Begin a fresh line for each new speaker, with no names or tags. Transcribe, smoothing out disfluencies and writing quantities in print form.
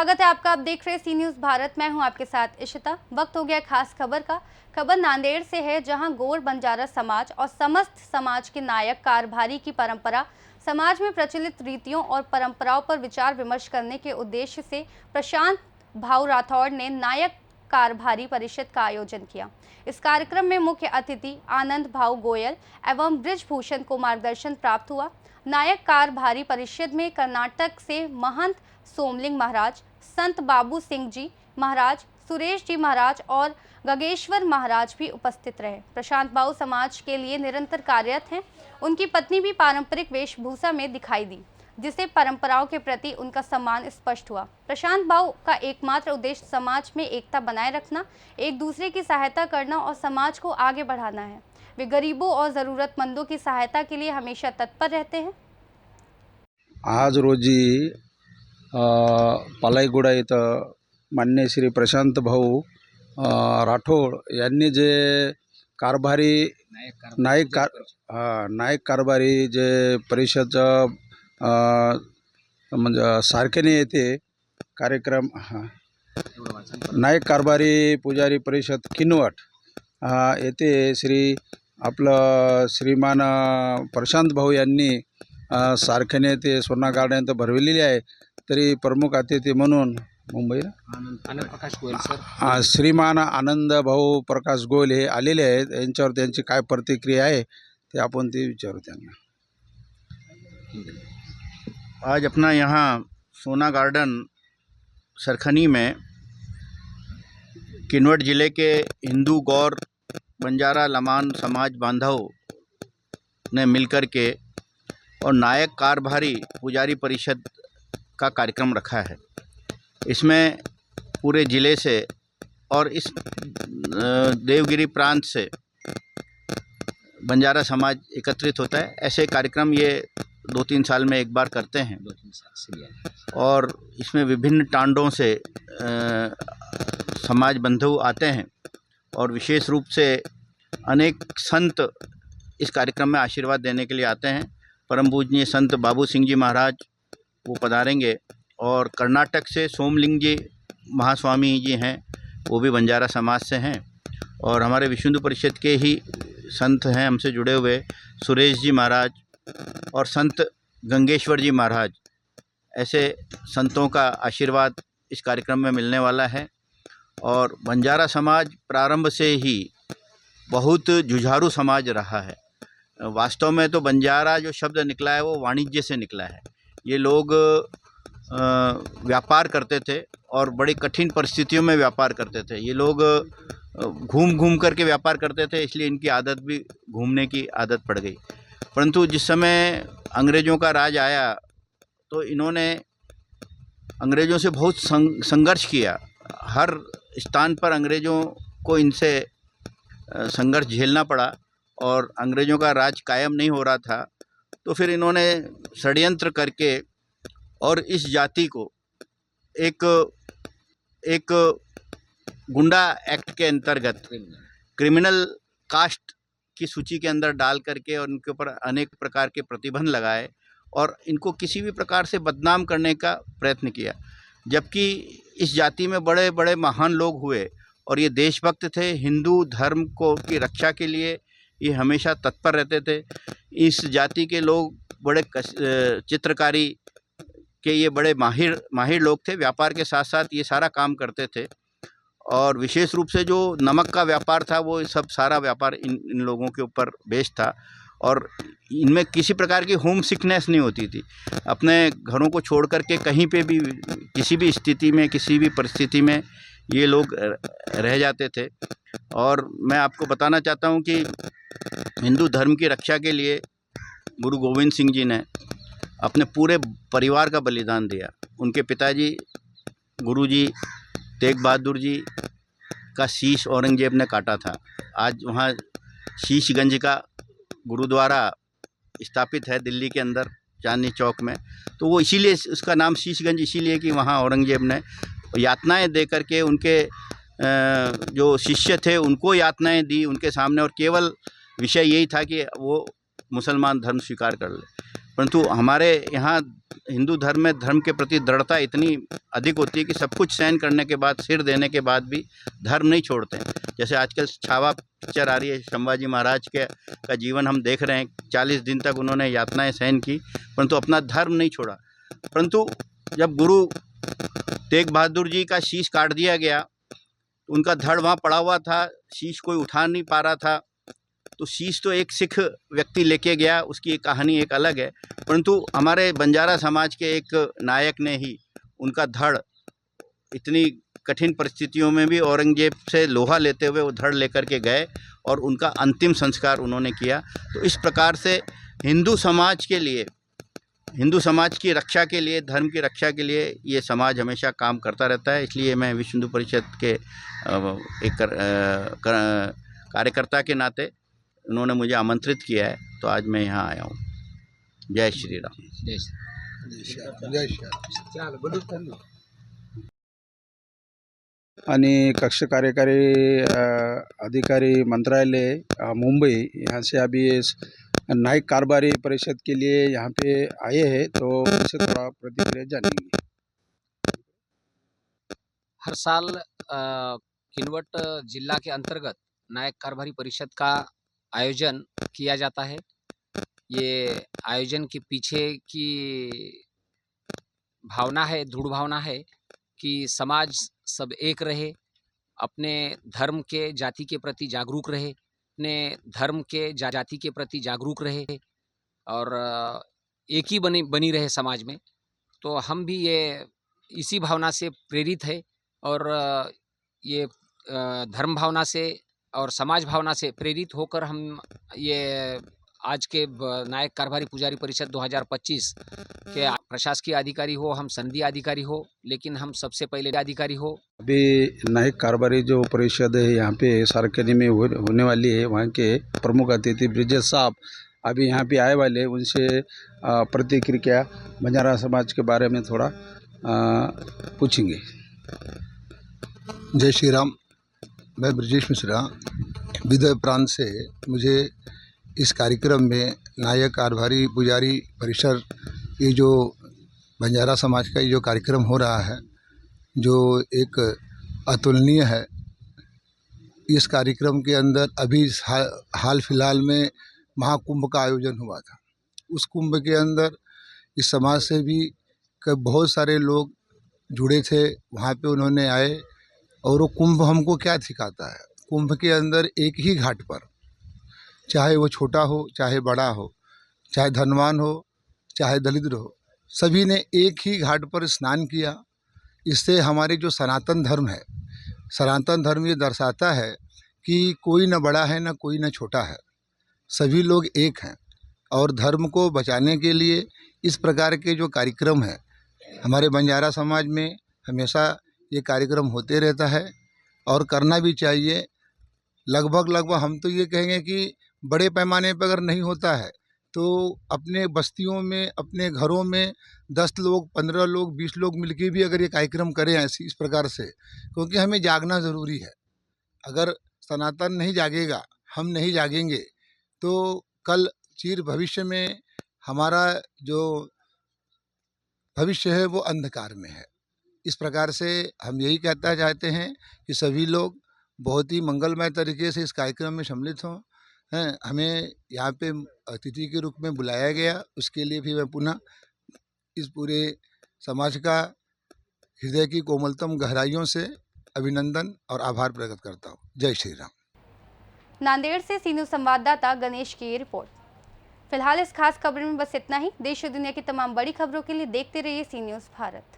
स्वागत है आपका। आप देख रहे सी न्यूज़ भारत। मैं हूं आपके साथ इशिता। वक्त हो गया खास खबर का। खबर नांदेड़ से है, जहां गोर बंजारा समाज और समस्त समाज के नायक कारभारी की परंपरा, समाज में प्रचलित रीतियों और परंपराओं पर विचार विमर्श करने के उद्देश्य से प्रशांत भाऊ राठौड़ ने नायक कारभारी परिषद का आयोजन किया। इस कार्यक्रम में मुख्य अतिथि आनंद भाऊ गोयल एवं ब्रिजभूषण को मार्गदर्शन प्राप्त हुआ। नायक कारभारी परिषद में कर्नाटक से महंत सोमलिंग महाराज, संत बाबू सिंह जी महाराज, सुरेश जी महाराज और गगेश्वर महाराज भी उपस्थित रहे। प्रशांत बाबू समाज के लिए निरंतर कार्यरत हैं। उनकी पत्नी भी पारंपरिक वेशभूषा में दिखाई दी, जिससे परंपराओं के प्रति उनका सम्मान स्पष्ट हुआ। प्रशांत बाबू का एकमात्र उद्देश्य समाज में एकता बनाए रखना, एक दूसरे की सहायता करना और समाज को आगे बढ़ाना है। वे गरीबों और ज़रूरतमंदों की सहायता के लिए हमेशा तत्पर रहते हैं।
आज रोजी पलाईगुडा इथं माननीय श्री प्रशांत भाऊ राठोड यांनी जे नायक कारभारी जे परिषदचं म्हणजे सारखेने येथे कार्यक्रम नायक कारभारी पुजारी परिषद किनवट येथे आपलं श्रीमान प्रशांत भाऊ यांनी सारखेने ते सोना गार्डन तर भरविलेली आहे। तरी प्रमुख अतिथी म्हणून मुंबईला
आनंद प्रकाश गोयल सर,
श्रीमान आनंद भाऊ प्रकाश गोयल हे आलेले आहेत। यांच्यावर त्यांची काय प्रतिक्रिया आहे ते आपण ते विचारू त्यांना।
आज अपना यहाँ सोना गार्डन सरखनी में किन्नौर ज़िले के हिंदू गौर बंजारा लमान समाज बांधव ने मिलकर के और नायक कारभारी पुजारी परिषद का कार्यक्रम रखा है। इसमें पूरे ज़िले से और इस देवगिरी प्रांत से बंजारा समाज एकत्रित होता है। ऐसे कार्यक्रम ये 2-3 साल में एक बार करते हैं।
2-3 साल से
और इसमें विभिन्न टांडों से समाज बंधु आते हैं और विशेष रूप से अनेक संत इस कार्यक्रम में आशीर्वाद देने के लिए आते हैं। परम पूजनीय संत बाबू सिंह जी महाराज वो पधारेंगे और कर्नाटक से सोमलिंग जी महास्वामी जी हैं, वो भी बंजारा समाज से हैं। और हमारे विश्व हिंदू परिषद के ही संत हैं हमसे जुड़े हुए, सुरेश जी महाराज और संत गंगेश्वर जी महाराज। ऐसे संतों का आशीर्वाद इस कार्यक्रम में मिलने वाला है। और बंजारा समाज प्रारंभ से ही बहुत जुझारू समाज रहा है। वास्तव में तो बंजारा जो शब्द निकला है वो वाणिज्य से निकला है। ये लोग व्यापार करते थे और बड़ी कठिन परिस्थितियों में व्यापार करते थे। ये लोग घूम घूम करके व्यापार करते थे, इसलिए इनकी आदत भी घूमने की आदत पड़ गई। परंतु जिस समय अंग्रेज़ों का राज आया तो इन्होंने अंग्रेज़ों से बहुत संघर्ष किया। हर स्थान पर अंग्रेज़ों को इनसे संघर्ष झेलना पड़ा और अंग्रेज़ों का राज कायम नहीं हो रहा था। तो फिर इन्होंने षड्यंत्र करके और इस जाति को एक गुंडा एक्ट के अंतर्गत क्रिमिनल कास्ट की सूची के अंदर डाल करके और उनके ऊपर अनेक प्रकार के प्रतिबंध लगाए और इनको किसी भी प्रकार से बदनाम करने का प्रयत्न किया। जबकि इस जाति में बड़े बड़े महान लोग हुए और ये देशभक्त थे। हिंदू धर्म को की रक्षा के लिए ये हमेशा तत्पर रहते थे। इस जाति के लोग बड़े चित्रकारी के ये बड़े माहिर लोग थे। व्यापार के साथ साथ ये सारा काम करते थे और विशेष रूप से जो नमक का व्यापार था वो सब सारा व्यापार इन लोगों के ऊपर बेस्ड था। और इनमें किसी प्रकार की होम सिकनेस नहीं होती थी। अपने घरों को छोड़ करके कहीं पे भी किसी भी स्थिति में किसी भी परिस्थिति में ये लोग रह जाते थे। और मैं आपको बताना चाहता हूँ कि हिंदू धर्म की रक्षा के लिए गुरु गोविंद सिंह जी ने अपने पूरे परिवार का बलिदान दिया। उनके पिताजी गुरुजी तेग बहादुर जी का शीश औरंगजेब ने काटा था। आज वहाँ शीशगंज का गुरुद्वारा स्थापित है दिल्ली के अंदर चांदनी चौक में। तो वो इसीलिए उसका नाम शीशगंज इसीलिए कि वहाँ औरंगजेब ने यातनाएं दे करके उनके जो शिष्य थे उनको यातनाएं दी उनके सामने, और केवल विषय यही था कि वो मुसलमान धर्म स्वीकार कर ले। परंतु हमारे यहाँ हिंदू धर्म में धर्म के प्रति दृढ़ता इतनी अधिक होती है कि सब कुछ सहन करने के बाद, सिर देने के बाद भी धर्म नहीं छोड़ते हैं। जैसे आजकल छावा पिक्चर आ रही है, संभाजी महाराज का जीवन हम देख रहे हैं। 40 दिन तक उन्होंने यातनाएं सहन की, परंतु अपना धर्म नहीं छोड़ा। परंतु जब गुरु तेग बहादुर जी का शीश काट दिया गया, तो उनका धड़ वहाँ पड़ा हुआ था, शीश कोई उठा नहीं पा रहा था। तो शीश तो एक सिख व्यक्ति लेके गया, उसकी एक कहानी एक अलग है, परंतु हमारे बंजारा समाज के एक नायक ने ही उनका धड़ इतनी कठिन परिस्थितियों में भी औरंगजेब से लोहा लेते हुए वो धड़ लेकर के गए और उनका अंतिम संस्कार उन्होंने किया। तो इस प्रकार से हिंदू समाज के लिए, हिंदू समाज की रक्षा के लिए, धर्म की रक्षा के लिए ये समाज हमेशा काम करता रहता है। इसलिए मैं विश्व हिंदू परिषद के एक कार्यकर्ता के नाते उन्होंने मुझे आमंत्रित किया है, तो आज मैं यहाँ आया हूँ। जय श्री राम।
जय श्री
आणि कक्ष कार्यकारी अधिकारी मंत्रालय मुंबई, यहाँ से अभी न्यायिक कारोबारी परिषद के लिए यहाँ पे आए हैं, तो उनसे थोड़ा प्रतिक्रिया जानेंगे।
हर साल किनवट जिला के अंतर्गत नायक कारभारी परिषद का आयोजन किया जाता है। ये आयोजन के पीछे की भावना है, दृढ़ भावना है कि समाज सब एक रहे, अपने धर्म के जाति के प्रति जागरूक रहे, अपने धर्म के जाति के प्रति जागरूक रहे और एक ही बनी रहे समाज में। तो हम भी ये इसी भावना से प्रेरित है और ये धर्म भावना से और समाज भावना से प्रेरित होकर हम ये आज के नायक कारभारी पुजारी परिषद 2025 के प्रशासकीय अधिकारी हो, हम संधि अधिकारी हो, लेकिन हम सबसे पहले अधिकारी हो।
अभी न्यायिक कारोबारी जो परिषद है यहाँ पे सारकनी में होने वाली है, वहाँ के प्रमुख अतिथि ब्रिजेश साहब अभी यहाँ पे आए वाले, उनसे प्रतिक्रिया बंजारा समाज के बारे में थोड़ा पूछेंगे।
जय श्री राम। मैं ब्रजेश मिश्रा विदय प्रांत से। मुझे इस कार्यक्रम में नायक कारभारी पुजारी परिषद, ये जो बंजारा समाज का ये जो कार्यक्रम हो रहा है, जो एक अतुलनीय है। इस कार्यक्रम के अंदर अभी हाल फिलहाल में महाकुंभ का आयोजन हुआ था। उस कुंभ के अंदर इस समाज से भी बहुत सारे लोग जुड़े थे, वहाँ पे उन्होंने आए। और वो कुंभ हमको क्या सिखाता है? कुंभ के अंदर एक ही घाट पर, चाहे वो छोटा हो चाहे बड़ा हो, चाहे धनवान हो चाहे दरिद्र हो, सभी ने एक ही घाट पर स्नान किया। इससे हमारे जो सनातन धर्म है, सनातन धर्म ये दर्शाता है कि कोई न बड़ा है न कोई न छोटा है, सभी लोग एक हैं। और धर्म को बचाने के लिए इस प्रकार के जो कार्यक्रम है, हमारे बंजारा समाज में हमेशा ये कार्यक्रम होते रहता है और करना भी चाहिए। लगभग हम तो ये कहेंगे कि बड़े पैमाने पर अगर नहीं होता है तो अपने बस्तियों में, अपने घरों में 10 लोग, 15 लोग, 20 लोग मिलके भी अगर ये कार्यक्रम करें ऐसी इस प्रकार से, क्योंकि हमें जागना ज़रूरी है। अगर सनातन नहीं जागेगा, हम नहीं जागेंगे, तो कल चिर भविष्य में हमारा जो भविष्य है वो अंधकार में है। इस प्रकार से हम यही कहना चाहते हैं कि सभी लोग बहुत ही मंगलमय तरीके से इस कार्यक्रम में सम्मिलित हों। हैं, हमें यहाँ पे अतिथि के रूप में बुलाया गया, उसके लिए भी मैं पुनः इस पूरे समाज का हृदय की कोमलतम गहराइयों से अभिनंदन और आभार प्रकट करता हूँ। जय श्री राम।
नांदेड़ से सी न्यूज़ संवाददाता गणेश की रिपोर्ट। फिलहाल इस खास खबर में बस इतना ही। देश और दुनिया की तमाम बड़ी खबरों के लिए देखते रहिए सी न्यूज़ भारत।